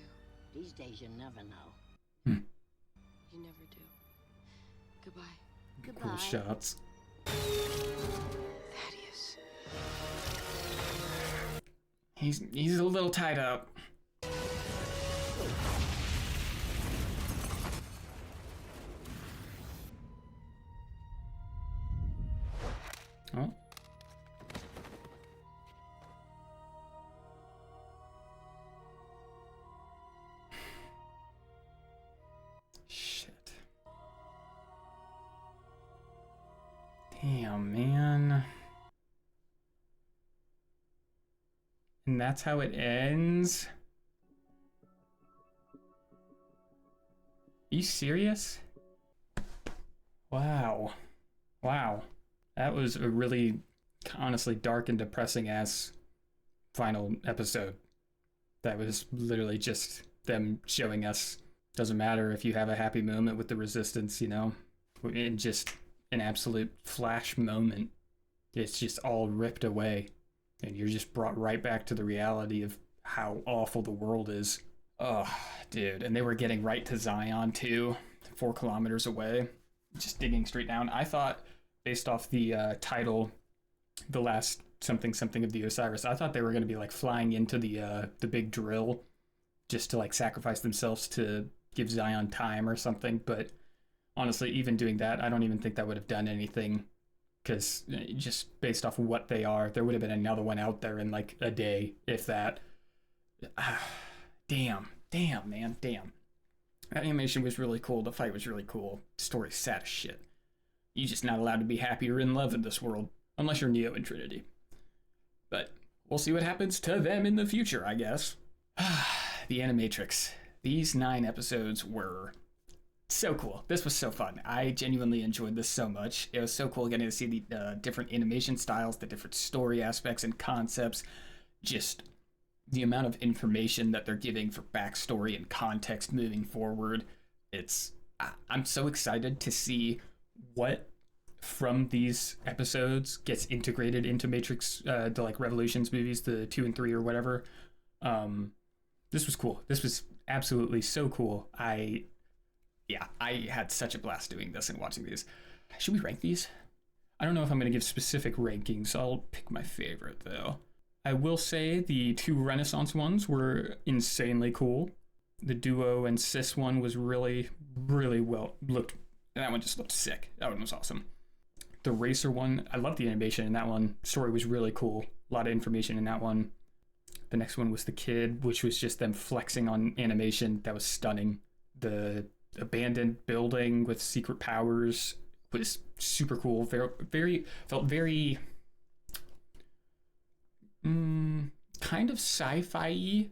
These days you never know. You never do. Goodbye. Goodbye. Cool shots. Thaddeus. He's a little tied up. Oh. Shit. Damn, man. And that's how it ends? Are you serious? Wow. Wow. That was a really, honestly, dark and depressing ass final episode. That was literally just them showing us, doesn't matter if you have a happy moment with the Resistance, you know? In just an absolute flash moment, it's just all ripped away. And you're just brought right back to the reality of how awful the world is. Oh, dude. And they were getting right to Zion, too. 4 kilometers away. Just digging straight down. I thought, based off the title, the last something of the Osiris, I thought they were going to be, like, flying into the big drill just to, like, sacrifice themselves to give Zion time or something. But honestly, even doing that, I don't even think that would have done anything. Because just based off of what they are, there would have been another one out there in like a day, if that. Damn, man, damn. That animation was really cool. The fight was really cool. The story's sad as shit. You're just not allowed to be happy or in love in this world, unless you're Neo and Trinity. But we'll see what happens to them in the future, I guess. The Animatrix. These 9 episodes were so cool. This was so fun. I genuinely enjoyed this so much. It was so cool getting to see the different animation styles, the different story aspects and concepts, just the amount of information that they're giving for backstory and context moving forward. I'm so excited to see what from these episodes gets integrated into Matrix, the like Revolutions movies, the 2 and 3 or whatever. This was cool. This was absolutely so cool. I had such a blast doing this and watching these. Should we rank these? I don't know if I'm going to give specific rankings. I'll pick my favorite, though. I will say the 2 Renaissance ones were insanely cool. The Duo and Sis one was really, really well looked. That one just looked sick. That one was awesome. The Racer one, I loved the animation in that one. Story was really cool. A lot of information in that one. The next one was The Kid, which was just them flexing on animation. That was stunning. The abandoned building with secret powers was super cool. Felt very kind of sci-fi-y.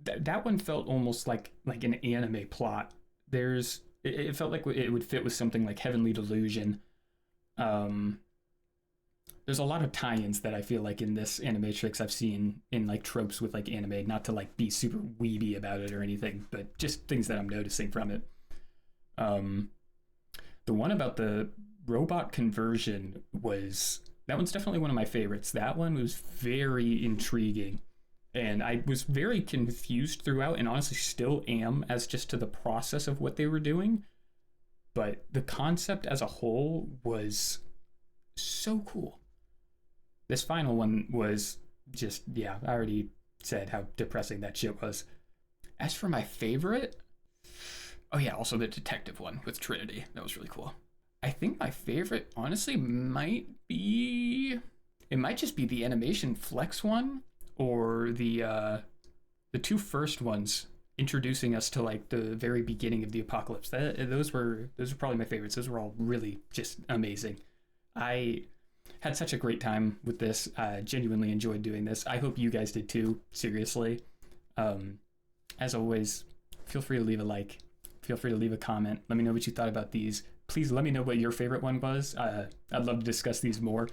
That one felt almost like an anime plot. It felt like it would fit with something like Heavenly Delusion. There's a lot of tie-ins that I feel like in this Animatrix I've seen in like tropes with like anime, not to like be super weeby about it or anything, but just things that I'm noticing from it. The one about the robot conversion was That one's definitely one of my favorites. That one was very intriguing. And I was very confused throughout, and honestly still am, as just to the process of what they were doing. But the concept as a whole was so cool. This final one was just, yeah, I already said how depressing that shit was. As for my favorite, oh yeah, also the detective one with Trinity. That was really cool. I think my favorite, honestly, might just be the animation flex one, or the two first ones introducing us to like the very beginning of the apocalypse. Those were probably my favorites. Those were all really just amazing. I had such a great time with this. Genuinely enjoyed doing this. I hope you guys did too, seriously. As always, feel free to leave a like. Feel free to leave a comment. Let me know what you thought about these. Please let me know what your favorite one was. I'd love to discuss these more.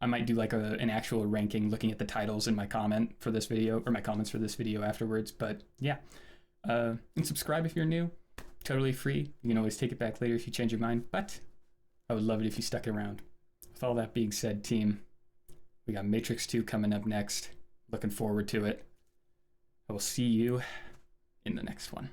I might do like an actual ranking looking at the titles in my comment for this video, or my comments for this video afterwards. But yeah, and subscribe if you're new. Totally free. You can always take it back later if you change your mind, but I would love it if you stuck around. With all that being said, team, we got Matrix 2 coming up next. Looking forward to it. I will see you in the next one.